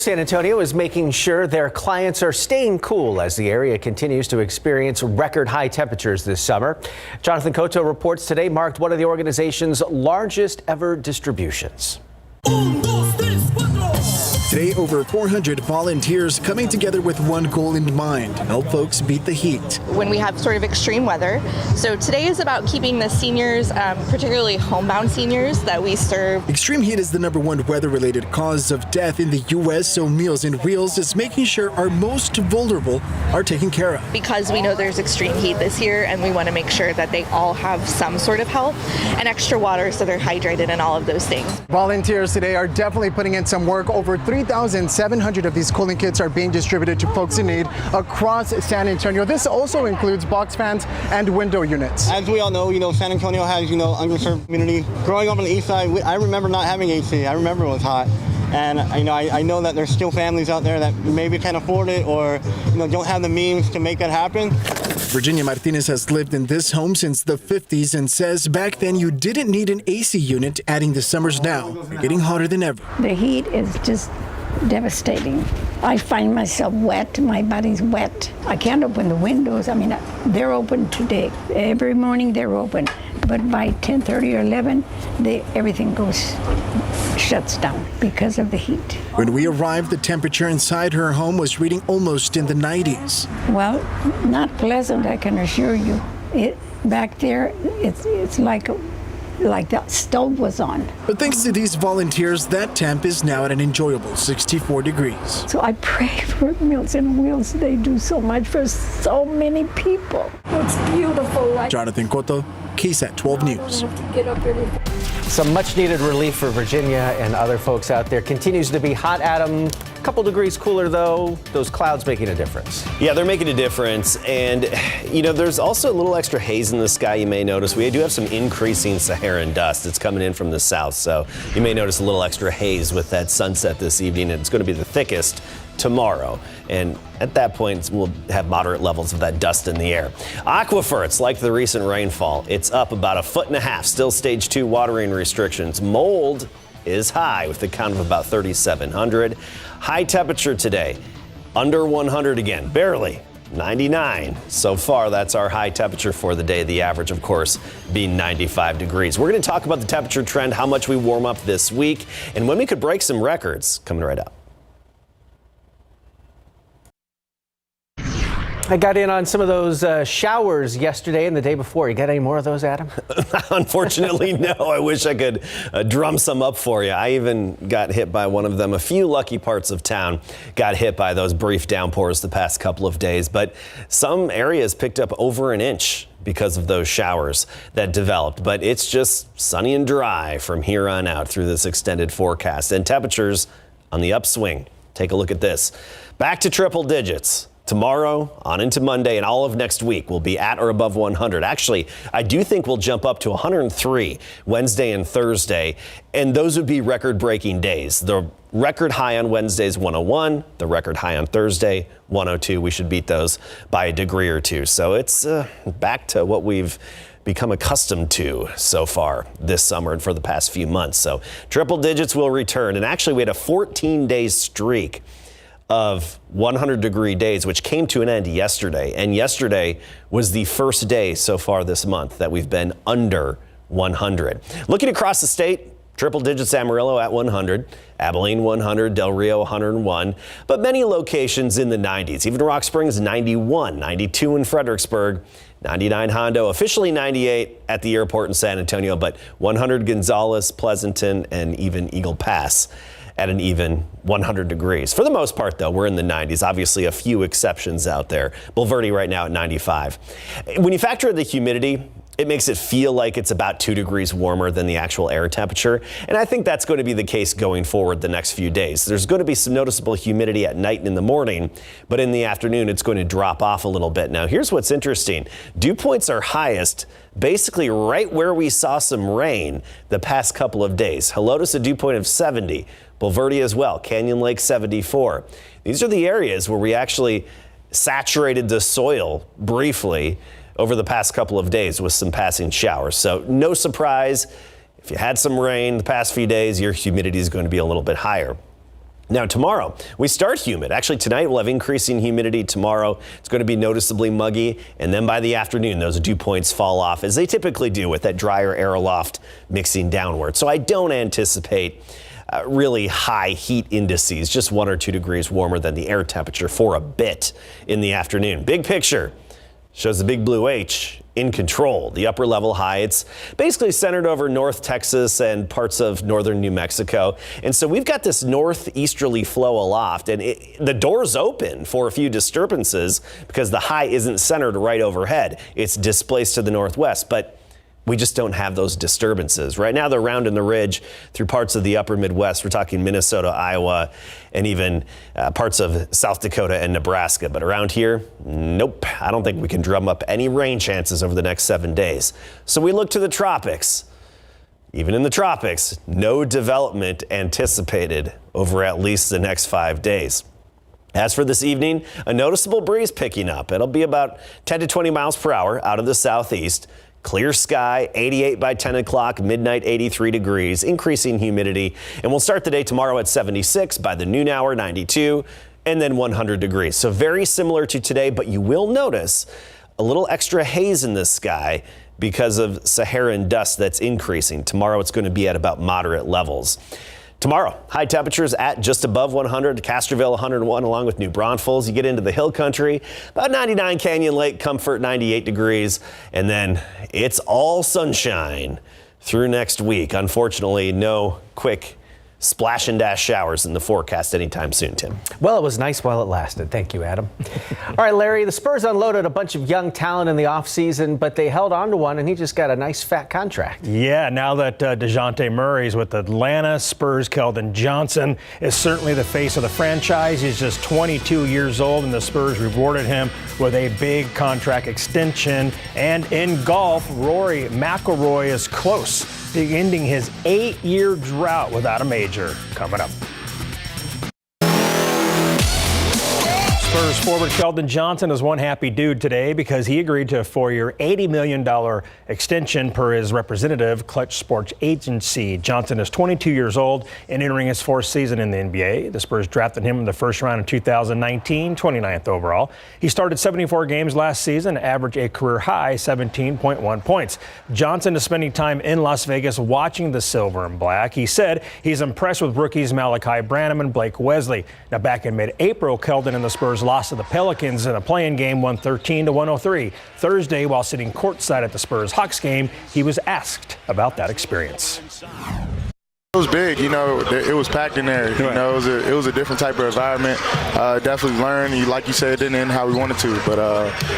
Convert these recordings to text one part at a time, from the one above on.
San Antonio is making sure their clients are staying cool as the area continues to experience record high temperatures this summer. Jonathan Cotto reports today marked one of the organization's largest ever distributions. Today, over 400 volunteers coming together with one goal in mind: help folks beat the heat. When we have sort of extreme weather. So today is about keeping the seniors, particularly homebound seniors that we serve. Extreme heat is the #1 weather-related cause of death in the U.S., so Meals on Wheels is making sure our most vulnerable are taken care of. Because we know there's extreme heat this year, and we want to make sure that they all have some sort of help and extra water so they're hydrated and all of those things. Volunteers today are definitely putting in some work. Over 3,700 of these cooling kits are being distributed to folks in need across San Antonio. This also includes box fans and window units. As we all know, San Antonio has, underserved community. Growing up on the east side, I remember not having AC. I remember it was hot. And, I know that there's still families out there that maybe can't afford it or, don't have the means to make that happen. Virginia Martinez has lived in this home since the 50s and says back then you didn't need an AC unit, adding the summers now are getting hotter than ever. The heat is just devastating. I find myself wet, my body's wet. I can't open the windows. They're open today. Every morning they're open, but by 10:30 or 11, everything shuts down because of the heat. When we arrived, the temperature inside her home was reading almost in the 90s. Well, not pleasant, I can assure you. Back there, it's like the stove was on. But thanks to these volunteers, that temp is now at an enjoyable 64 degrees. So I pray for Meals on Wheels. They do so much for so many people. It's beautiful. Jonathan Cotto, KSAT 12 News. Some much needed relief for Virginia and other folks out there. Continues to be hot, Adam. A couple degrees cooler, though. Those clouds making a difference. Yeah, they're making a difference. And, there's also a little extra haze in the sky, you may notice. We do have some increasing Saharan dust. It's coming in from the south, so you may notice a little extra haze with that sunset this evening. And it's going to be the thickest tomorrow. And at that point, we'll have moderate levels of that dust in the air. Aquifer, it's like the recent rainfall. It's up about 1.5 feet, still stage 2 watering restrictions. Mold is high with a count of about 3,700. High temperature today, under 100 again, barely. 99 so far. That's our high temperature for the day. The average, of course, being 95 degrees. We're going to talk about the temperature trend, how much we warm up this week, and when we could break some records. Coming right up. I got in on some of those showers yesterday and the day before. You got any more of those, Adam? Unfortunately, no. I wish I could drum some up for you. I even got hit by one of them. A few lucky parts of town got hit by those brief downpours the past couple of days, but some areas picked up over an inch because of those showers that developed. But it's just sunny and dry from here on out through this extended forecast, and temperatures on the upswing. Take a look at this. Back to triple digits. Tomorrow on into Monday and all of next week will be at or above 100. Actually, I do think we'll jump up to 103 Wednesday and Thursday, and those would be record-breaking days. The record high on Wednesday is 101, the record high on Thursday, 102. We should beat those by a degree or two. So it's back to what we've become accustomed to so far this summer and for the past few months. So triple digits will return, and actually we had a 14-day streak of 100-degree days, which came to an end yesterday. And yesterday was the first day so far this month that we've been under 100. Looking across the state, triple digits: Amarillo at 100, Abilene 100, Del Rio 101, but many locations in the 90s. Even Rock Springs 91, 92 in Fredericksburg, 99 Hondo, officially 98 at the airport in San Antonio, but 100 Gonzales, Pleasanton, and even Eagle Pass at an even 100 degrees. For the most part, though, we're in the 90s. Obviously, a few exceptions out there. Bulverde right now at 95. When you factor in the humidity, it makes it feel like it's about 2 degrees warmer than the actual air temperature. And I think that's going to be the case going forward the next few days. There's going to be some noticeable humidity at night and in the morning, but in the afternoon, it's going to drop off a little bit. Now, here's what's interesting. Dew points are highest basically right where we saw some rain the past couple of days. Helotes, a dew point of 70. Bulverde as well. Canyon Lake 74. These are the areas where we actually saturated the soil briefly over the past couple of days with some passing showers. So no surprise, if you had some rain the past few days, your humidity is going to be a little bit higher. Now tomorrow, we start humid. Actually, tonight we'll have increasing humidity. Tomorrow, it's going to be noticeably muggy. And then by the afternoon, those dew points fall off, as they typically do with that drier air aloft mixing downward. So I don't anticipate really high heat indices, just 1 or 2 degrees warmer than the air temperature for a bit in the afternoon. Big picture shows the big blue H in control. The upper level high, it's basically centered over North Texas and parts of northern New Mexico. And so we've got this northeasterly flow aloft, and the door's open for a few disturbances because the high isn't centered right overhead. It's displaced to the northwest, but we just don't have those disturbances. Right now, they're rounding the ridge through parts of the upper Midwest. We're talking Minnesota, Iowa, and even parts of South Dakota and Nebraska. But around here, nope. I don't think we can drum up any rain chances over the next 7 days. So we look to the tropics. Even in the tropics, no development anticipated over at least the next 5 days. As for this evening, a noticeable breeze picking up. It'll be about 10 to 20 miles per hour out of the southeast. Clear sky, 88 by 10 o'clock, midnight 83 degrees, increasing humidity. And we'll start the day tomorrow at 76, by the noon hour 92, and then 100 degrees. So very similar to today, but you will notice a little extra haze in the sky because of Saharan dust that's increasing. Tomorrow it's going to be at about moderate levels. Tomorrow, high temperatures at just above 100, Castroville 101 along with New Braunfels. You get into the hill country, about 99 Canyon Lake, Comfort 98 degrees, and then it's all sunshine through next week. Unfortunately, no quick splash and dash showers in the forecast anytime soon, Tim. Well, it was nice while it lasted. Thank you, Adam. All right, Larry, the Spurs unloaded a bunch of young talent in the offseason, but they held on to one, and he just got a nice fat contract. Yeah, now that DeJounte Murray's with Atlanta, Spurs' Keldon Johnson is certainly the face of the franchise. He's just 22 years old, and the Spurs rewarded him with a big contract extension. And in golf, Rory McIlroy is close to ending his 8-year drought without a major. Coming up. Spurs forward Keldon Johnson is one happy dude today because he agreed to a 4-year, $80 million extension per his representative, Clutch Sports Agency. Johnson is 22 years old and entering his 4th season in the NBA. The Spurs drafted him in the first round in 2019, 29th overall. He started 74 games last season, averaged a career-high 17.1 points. Johnson is spending time in Las Vegas watching the silver and black. He said he's impressed with rookies Malachi Branham and Blake Wesley. Now, back in mid-April, Keldon and the Spurs lost to the Pelicans in a play-in game, 113-103. Thursday, while sitting courtside at the Spurs-Hawks game, he was asked about that experience. It was big, it was packed in there. It was a different type of environment. Definitely learned, like you said, it didn't end how we wanted to. But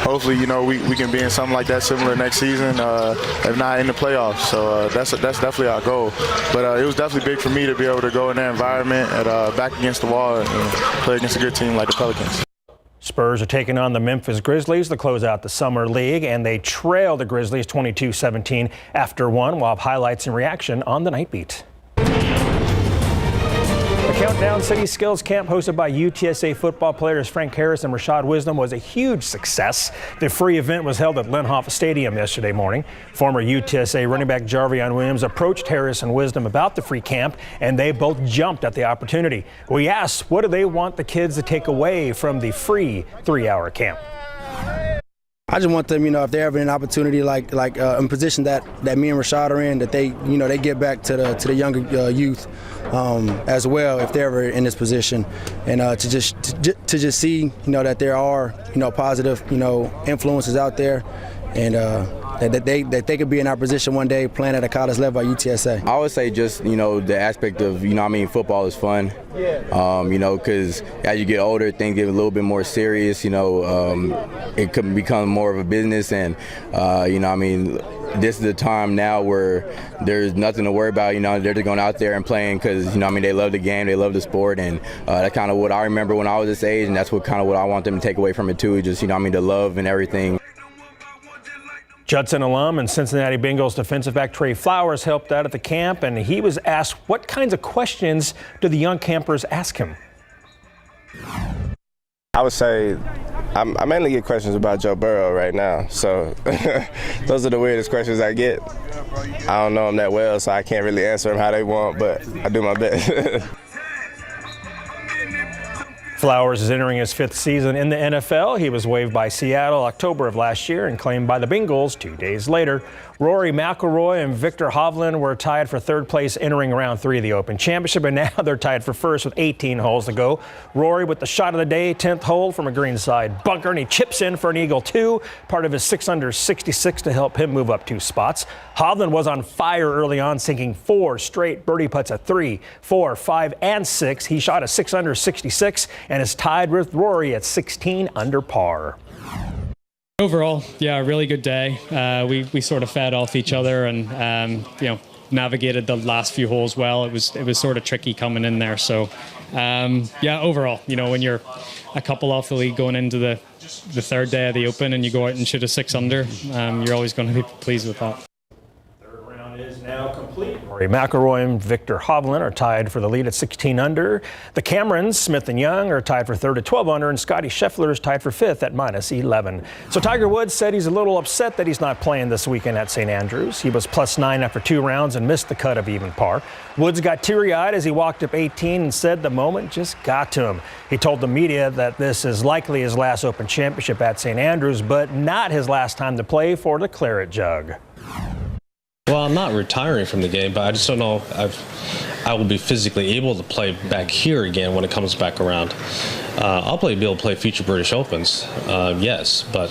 hopefully, we can be in something like that similar next season, if not in the playoffs. So that's definitely our goal. But it was definitely big for me to be able to go in that environment and back against the wall and play against a good team like the Pelicans. Spurs are taking on the Memphis Grizzlies to close out the Summer League, and they trail the Grizzlies 22-17 after one. We'll have highlights and reaction on the Night Beat. The Countdown City Skills Camp hosted by UTSA football players Frank Harris and Rashad Wisdom was a huge success. The free event was held at Linhoff Stadium yesterday morning. Former UTSA running back Jarvion Williams approached Harris and Wisdom about the free camp, and they both jumped at the opportunity. We asked, what do they want the kids to take away from the free 3-hour camp? I just want them, if they're ever in an opportunity like in position that me and Rashad are in, that they, they get back to the younger youth as well if they're ever in this position, and to just see, that there are, positive, influences out there, and that they could be in our position one day playing at a college level at UTSA. I would say just, the aspect of, football is fun, because as you get older, things get a little bit more serious, it could become more of a business, and, this is the time now where there's nothing to worry about, they're just going out there and playing because, they love the game, they love the sport, and that's kind of what I remember when I was this age, and that's what I want them to take away from it too, just, the love and everything. Judson alum and Cincinnati Bengals defensive back Trey Flowers helped out at the camp, and he was asked what kinds of questions do the young campers ask him. I would say I mainly get questions about Joe Burrow right now, so those are the weirdest questions I get. I don't know them that well, so I can't really answer them how they want, but I do my best. Flowers is entering his 5th season in the NFL. He was waived by Seattle October of last year and claimed by the Bengals 2 days later. Rory McIlroy and Viktor Hovland were tied for 3rd place entering round 3 of the Open Championship, and now they're tied for 1st with 18 holes to go. Rory with the shot of the day, 10th hole from a greenside bunker, and he chips in for an eagle 2, part of his 6 under 66 to help him move up 2 spots. Hovland was on fire early on, sinking 4 straight birdie putts at 3, 4, 5, and 6. He shot a 6 under 66 and is tied with Rory at 16 under par. Overall, yeah, a really good day. We sort of fed off each other and navigated the last few holes well. It was sort of tricky coming in there. So yeah, overall, when you're a couple off the lead going into the 3rd day of the Open and you go out and shoot a 6 under, you're always going to be pleased with that. Is now complete. Rory McIlroy and Viktor Hovland are tied for the lead at 16 under. The Camerons, Smith and Young, are tied for 3rd at 12 under, and Scotty Scheffler is tied for 5th at -11. So Tiger Woods said he's a little upset that he's not playing this weekend at St. Andrews. He was +9 after 2 rounds and missed the cut of even par. Woods got teary-eyed as he walked up 18 and said the moment just got to him. He told the media that this is likely his last Open Championship at St. Andrews, but not his last time to play for the Claret Jug. Well, I'm not retiring from the game, but I just don't know I will be physically able to play back here again when it comes back around. I'll be able to play future British Opens, yes, but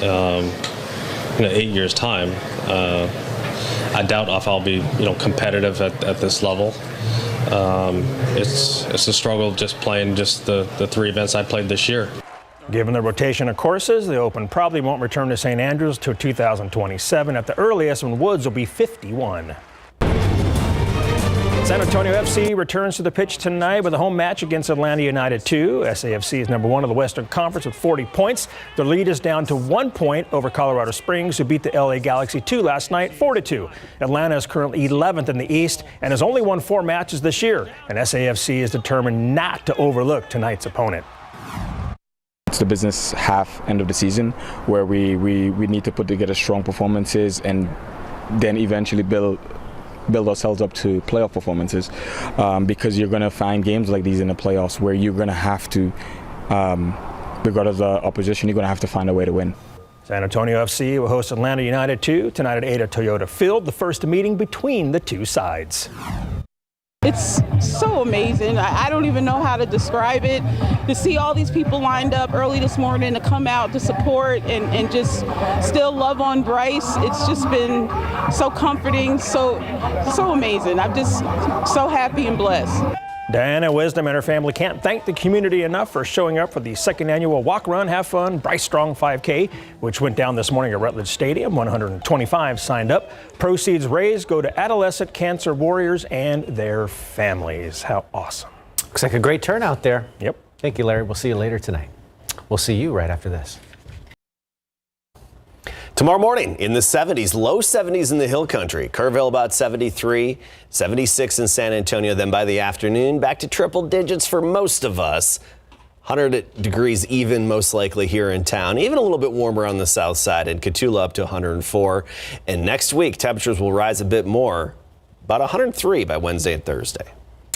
in 8 years' time, I doubt if I'll be competitive at this level. It's a struggle just playing just the 3 events I played this year. Given the rotation of courses, the Open probably won't return to St. Andrews till 2027 at the earliest, when Woods will be 51. San Antonio FC returns to the pitch tonight with a home match against Atlanta United 2. SAFC is number 1 of the Western Conference with 40 points. Their lead is down to 1 point over Colorado Springs, who beat the LA Galaxy 2 last night, 4-2. Atlanta is currently 11th in the East and has only won 4 matches this year, and SAFC is determined not to overlook tonight's opponent. It's the business half end of the season where we need to put together strong performances and then eventually build ourselves up to playoff performances, because you're going to find games like these in the playoffs where you're going to have to, regardless of the opposition, you're going to have to find a way to win. San Antonio FC will host Atlanta United 2 tonight at 8 at Toyota Field, the first meeting between the two sides. It's so amazing. I don't even know how to describe it. To see all these people lined up early this morning to come out to support and just still love on Bryce. It's just been so comforting, so amazing. I'm just so happy and blessed. Diana Wisdom and her family can't thank the community enough for showing up for the 2nd annual Walk, Run, Have Fun, Bryce Strong 5K, which went down this morning at Rutledge Stadium. 125 signed up. Proceeds raised go to adolescent cancer warriors and their families. How awesome. Looks like a great turnout there. Yep. Thank you, Larry. We'll see you later tonight. We'll see you right after this. Tomorrow morning in the 70s, low 70s in the Hill Country. Kerrville about 73, 76 in San Antonio. Then by the afternoon, back to triple digits for most of us. 100 degrees even, most likely here in town. Even a little bit warmer on the south side, and Cotulla up to 104. And next week, temperatures will rise a bit more, about 103 by Wednesday and Thursday.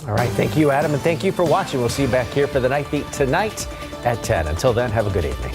All right. Thank you, Adam, and thank you for watching. We'll see you back here for the Night Beat tonight at 10. Until then, have a good evening.